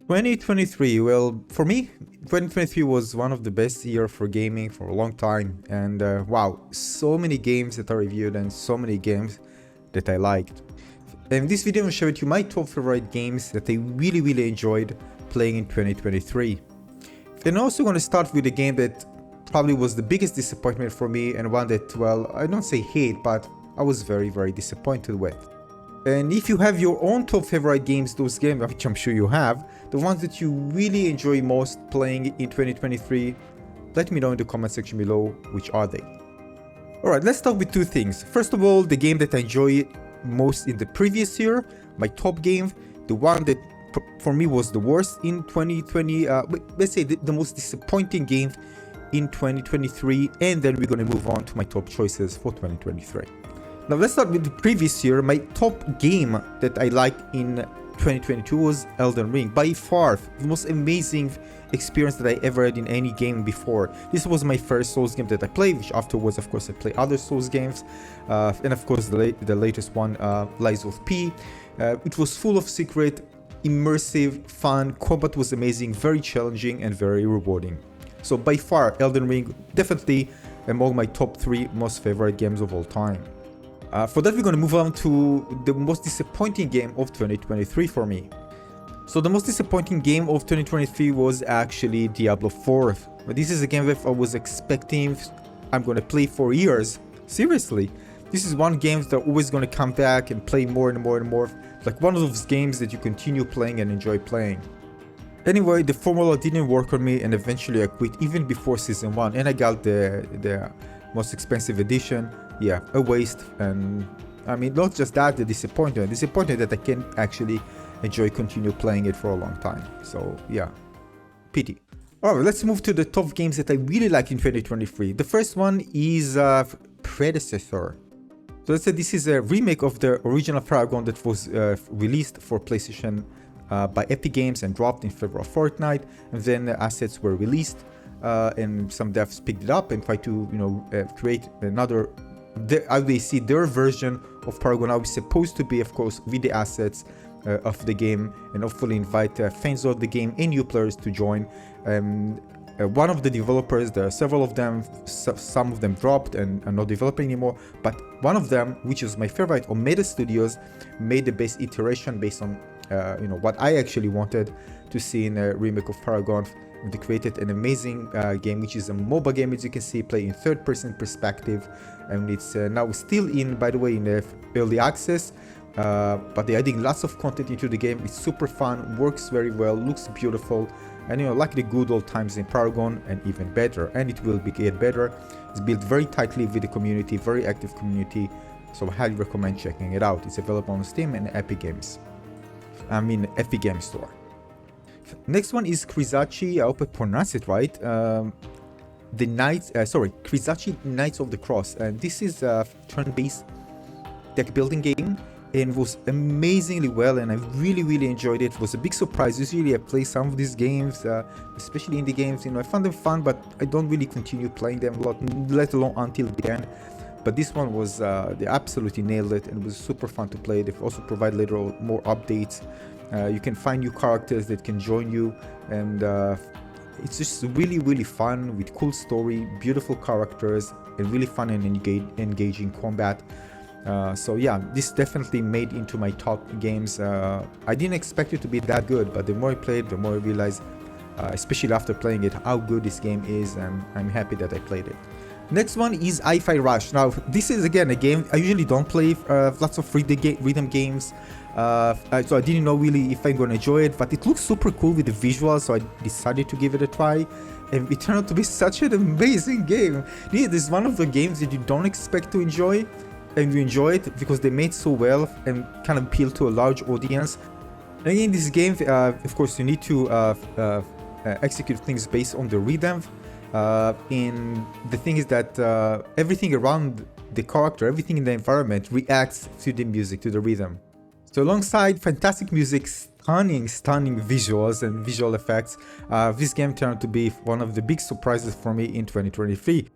2023, well, for me, 2023 was one of the best year for gaming for a long time, and wow, so many games that I reviewed and so many games that I liked. In this video, I'm showing you my top favorite games that I really enjoyed playing in 2023. Then I'm also going to start with a game that probably was the biggest disappointment for me, and one that, well, I don't say hate, but I was very disappointed with. And if you have your own top favorite games, those games, which I'm sure you have, the ones that you really enjoy most playing in 2023, let me know in the comment section below which are they. Alright, let's start with two things. First of all, the game that I enjoyed most in the previous year, my top game, the one that for me was the worst in 2020, let's say the most disappointing game in 2023, and then we're going to move on to my top choices for 2023. Now let's start with the previous year. My top game that I liked in 2022 was Elden Ring. By far, the most amazing experience that I ever had in any game before. This was my first Souls game that I played, which afterwards, of course, I played other Souls games. And of course, the latest one, Lies of P. It was full of secret, immersive, fun. Combat was amazing, very challenging, and very rewarding. So by far, Elden Ring definitely among my top 3 most favorite games of all time. For that, we're going to move on to the most disappointing game of 2023 for me. So the most disappointing game of 2023 was actually Diablo 4. But this is a game that I was expecting I'm going to play for years. Seriously, this is one game that I'm always going to come back and play more and more. Like one of those games that you continue playing and enjoy playing. Anyway, the formula didn't work on me, and eventually I quit even before Season 1, and I got the most expensive edition. Yeah, a waste. And I mean, not just that, the disappointment that I can't actually continue playing it for a long time. So yeah, pity. Alright, let's move to the top games that I really like in 2023. The first one is Predecessor. So let's say this is a remake of the original Paragon that was released for PlayStation by Epic Games and dropped in favor of Fortnite, and then the assets were released and some devs picked it up and tried to create another, how they see their version of Paragon, how it's supposed to be, of course, with the assets of the game, and hopefully invite fans of the game and new players to join. One of the developers, there are several of them, some of them dropped and are not developing anymore, but one of them, which is my favorite, Omega Studios, made the best iteration based on what I actually wanted to see in a remake of Paragon. They created an amazing game, which is a MOBA game, as you can see, play in third-person perspective, and it's now still in, by the way, in early access, but they're adding lots of content into the game. It's super fun, works very well, looks beautiful, and like the good old times in Paragon, and even better, and it will get better. It's built very tightly with the community, very active community, so I highly recommend checking it out. It's available on Steam and Epic Games. Epic Game Store. Next one is Krzyżacy, I hope I pronounced it right. Krzyżacy Knights of the Cross, and this is a turn-based deck building game, and it was amazingly well, and I really enjoyed it. It was a big surprise. Usually I play some of these games, especially indie games, I find them fun, but I don't really continue playing them a lot, let alone until the end. But this one was, they absolutely nailed it, and it was super fun to play. They've also provided later on more updates. You can find new characters that can join you, and it's just really fun with cool story, beautiful characters, and really fun and engaging combat. So yeah, this definitely made into my top games. I didn't expect it to be that good, but the more I played, the more I realized, especially after playing it, how good this game is, and I'm happy that I played it. Next one is Hi-Fi Rush. Now, this is again a game I usually don't play lots of rhythm games, so I didn't know really if I'm gonna enjoy it, but it looks super cool with the visuals, so I decided to give it a try, and it turned out to be such an amazing game. This is one of the games that you don't expect to enjoy, and you enjoy it because they made so well and kind of appeal to a large audience. And again, this game, of course, you need to execute things based on the rhythm. And the thing is that everything around the character, everything in the environment reacts to the music, to the rhythm. So alongside fantastic music, stunning visuals and visual effects, this game turned out to be one of the big surprises for me in 2023.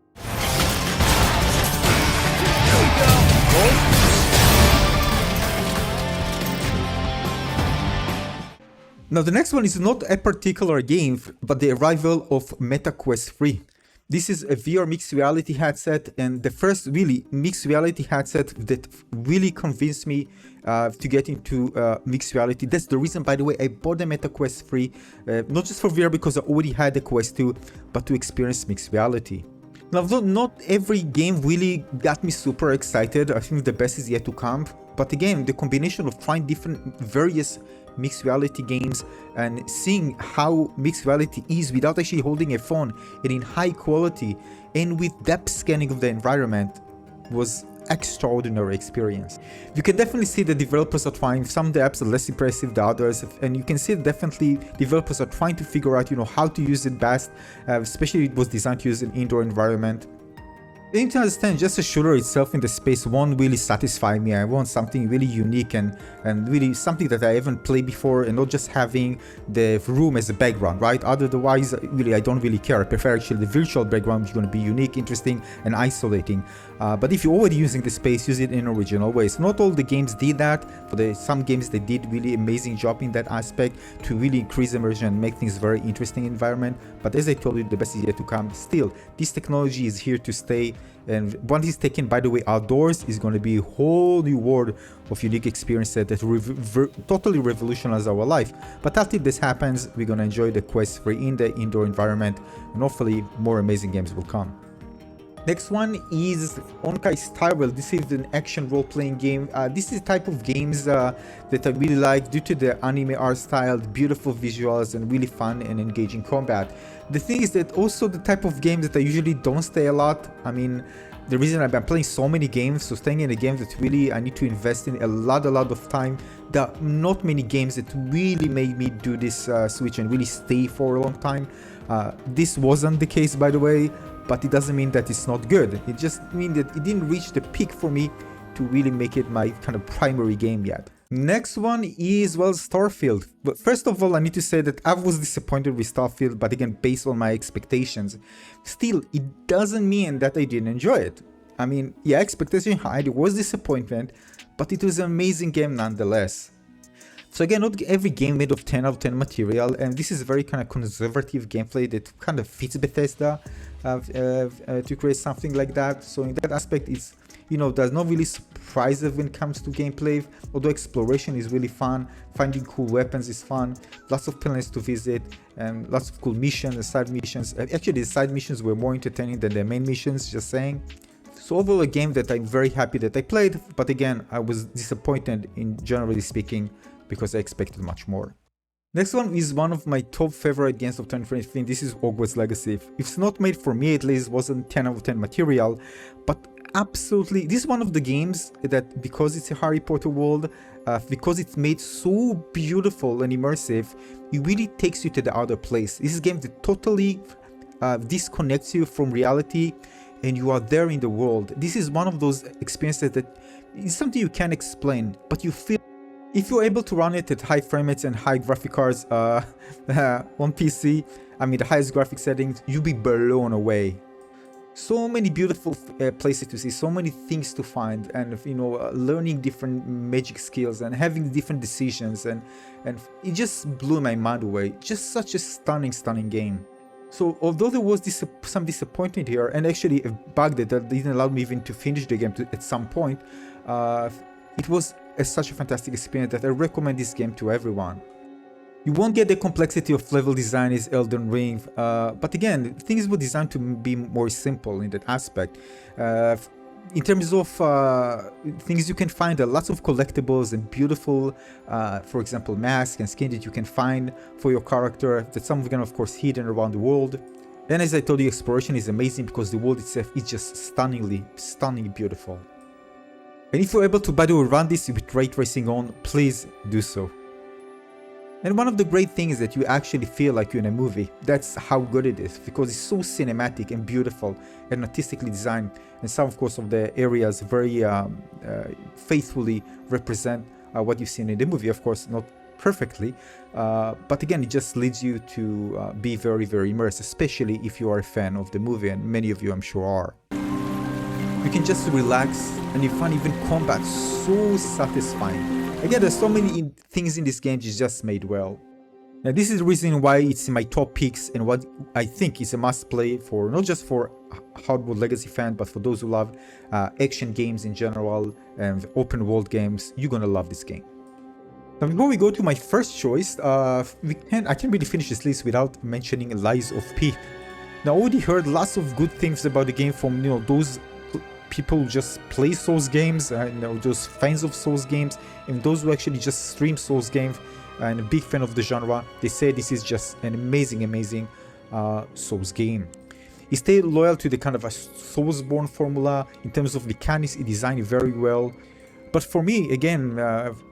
Now the next one is not a particular game, but the arrival of MetaQuest 3. This is a VR mixed reality headset, and the first really mixed reality headset that really convinced me to get into mixed reality. That's the reason, by the way, I bought the MetaQuest 3, not just for VR because I already had the Quest 2, but to experience mixed reality. Now, though not every game really got me super excited, I think the best is yet to come. But again, the combination of trying different various mixed reality games and seeing how mixed reality is without actually holding a phone and in high quality and with depth scanning of the environment was extraordinary experience. You can definitely see the developers are trying. Some of the apps are less impressive than others, and you can see definitely developers are trying to figure out, how to use it best, especially it was designed to use an indoor environment. You need to understand, just a shooter itself in the space won't really satisfy me. I want something really unique and really something that I haven't played before, and not just having the room as a background, right? Otherwise, really, I don't really care. I prefer actually the virtual background, which is going to be unique, interesting, and isolating. But if you're already using the space, use it in original ways. Not all the games did that. For some games, they did really amazing job in that aspect to really increase immersion and make things very interesting environment. But as I told you, the best is yet to come. Still, this technology is here to stay. And once it's taken, by the way, outdoors, is going to be a whole new world of unique experiences that totally revolutionize our life. But until this happens, we're going to enjoy the Quest 3 in the indoor environment, and hopefully more amazing games will come. Next one is Honkai Starfield. This is an action role-playing game. This is the type of games that I really like due to the anime art style, beautiful visuals, and really fun and engaging combat. The thing is that also the type of games that I usually don't stay a lot. I mean, the reason I've been playing so many games, so staying in a game that really I need to invest in a lot of time. There are not many games that really made me do this switch and really stay for a long time. This wasn't the case, by the way. But it doesn't mean that it's not good. It just means that it didn't reach the peak for me to really make it my kind of primary game yet. Next one is, well, Starfield. But first of all, I need to say that I was disappointed with Starfield, but again, based on my expectations. Still, it doesn't mean that I didn't enjoy it. I mean, yeah, expectation high, it was disappointment, but it was an amazing game nonetheless. So again, not every game made of 10 out of 10 material, and this is a very kind of conservative gameplay that kind of fits Bethesda to create something like that. So in that aspect, it's, there's not really surprises when it comes to gameplay, although exploration is really fun, finding cool weapons is fun, lots of planets to visit, and lots of cool missions and side missions. Actually, the side missions were more entertaining than the main missions, just saying. So overall, a game that I'm very happy that I played, but again, I was disappointed in generally speaking, because I expected much more. Next one is one of my top favorite games of 2023. This is Hogwarts Legacy. If it's not made for me, at least wasn't 10 out of 10 material, but absolutely, this is one of the games that, because it's a Harry Potter world, because it's made so beautiful and immersive, it really takes you to the other place. This is a game that totally disconnects you from reality, and you are there in the world. This is one of those experiences that is something you can't explain, but you feel. If you're able to run it at high frame rates and high graphic cards on PC, I mean the highest graphic settings, you'll be blown away. So many beautiful places to see, so many things to find, and learning different magic skills and having different decisions, and it just blew my mind away. Just such a stunning game. So although there was some disappointment here, and actually a bug that didn't allow me even to finish the game at some point, it was such a fantastic experience that I recommend this game to everyone. You won't get the complexity of level design as Elden Ring, but again, things were designed to be more simple in that aspect. In terms of things you can find, there are lots of collectibles and beautiful, for example, masks and skin that you can find for your character, that some of them, of course, hidden around the world. And as I told you, exploration is amazing because the world itself is just stunningly beautiful. And if you're able to, by the way, run this with ray tracing on, please do so. And one of the great things is that you actually feel like you're in a movie. That's how good it is, because it's so cinematic and beautiful and artistically designed. And some, of course, of the areas very faithfully represent what you've seen in the movie. Of course, not perfectly, but again, it just leads you to be very immersed, especially if you are a fan of the movie, and many of you, I'm sure, are. You can just relax, and you find even combat so satisfying. Again, there's so many things in this game just made well. Now, this is the reason why it's in my top picks and what I think is a must play for not just for Hogwarts Legacy fan, but for those who love action games in general and open world games. You're gonna love this game. Now, before we go to my first choice, I can't really finish this list without mentioning Lies of P. Now, I already heard lots of good things about the game from those people who just play Souls games, those fans of Souls games, and those who actually just stream Souls games. And a big fan of the genre. They say this is just an amazing Souls game. It stayed loyal to the kind of a Soulsborne formula in terms of mechanics. It designed it very well. But for me, again,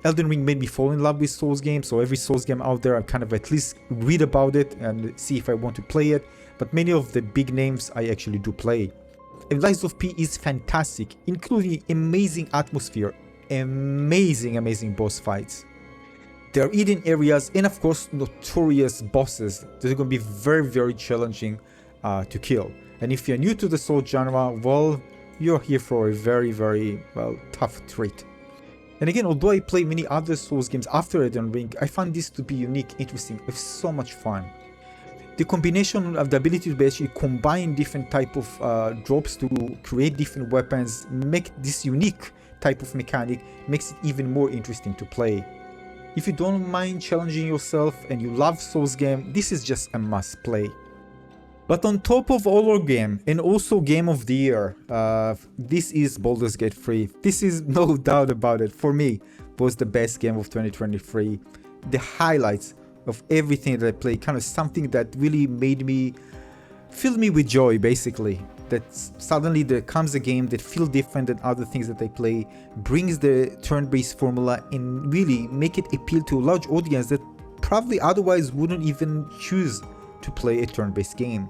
Elden Ring made me fall in love with Souls games. So every Souls game out there, I kind of at least read about it and see if I want to play it. But many of the big names I actually do play. And Lies of P is fantastic, including amazing atmosphere, amazing boss fights. There are hidden areas and of course notorious bosses that are going to be very challenging to kill. And if you're new to the Soul genre, well, you're here for a very tough treat. And again, although I play many other Souls games after Elden Ring, I found this to be unique, interesting, with so much fun. The combination of the ability to actually combine different type of drops to create different weapons, make this unique type of mechanic, makes it even more interesting to play. If you don't mind challenging yourself and you love Souls game, this is just a must play. But on top of all our game, and also game of the year, this is Baldur's Gate 3. This is no doubt about it, for me, was the best game of 2023. The highlights of everything that I played, kind of something that really filled me with joy, basically. That suddenly there comes a game that feels different than other things that I play, brings the turn-based formula and really make it appeal to a large audience that probably otherwise wouldn't even choose to play a turn-based game.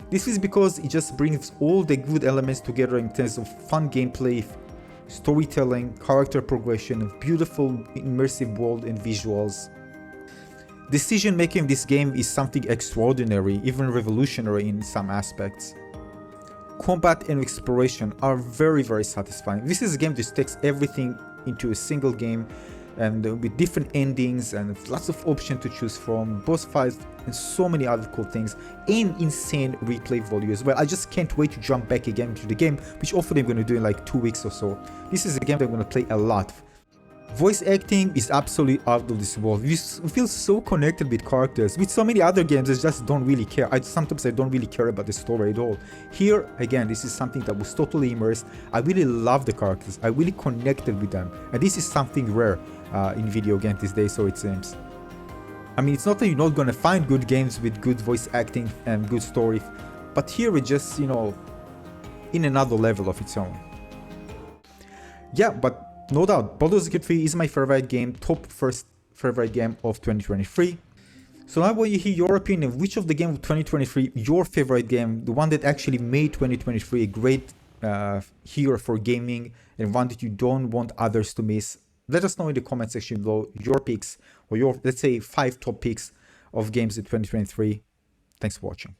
This is because it just brings all the good elements together in terms of fun gameplay, storytelling, character progression, beautiful immersive world and visuals. Decision making in this game is something extraordinary, even revolutionary in some aspects. Combat and exploration are very satisfying. This is a game that takes everything into a single game and with different endings and lots of options to choose from, boss fights and so many other cool things, and insane replay value as well. I just can't wait to jump back again into the game, which hopefully I'm going to do in like 2 weeks or so. This is a game that I'm going to play a lot. Voice acting is absolutely out of this world. You feel so connected with characters. With so many other games, I just don't really care. Sometimes I don't really care about the story at all. Here, again, this is something that was totally immersed. I really love the characters. I really connected with them. And this is something rare in video games these days, so it seems. I mean, it's not that you're not gonna find good games with good voice acting and good story, but here it's just, in another level of its own. Yeah, but no doubt, Baldur's Gate 3 is my favorite game, top first favorite game of 2023. So now when you hear your opinion, which of the game of 2023, your favorite game, the one that actually made 2023 a great year for gaming and one that you don't want others to miss, let us know in the comment section below your picks or your, let's say, 5 top picks of games in 2023. Thanks for watching.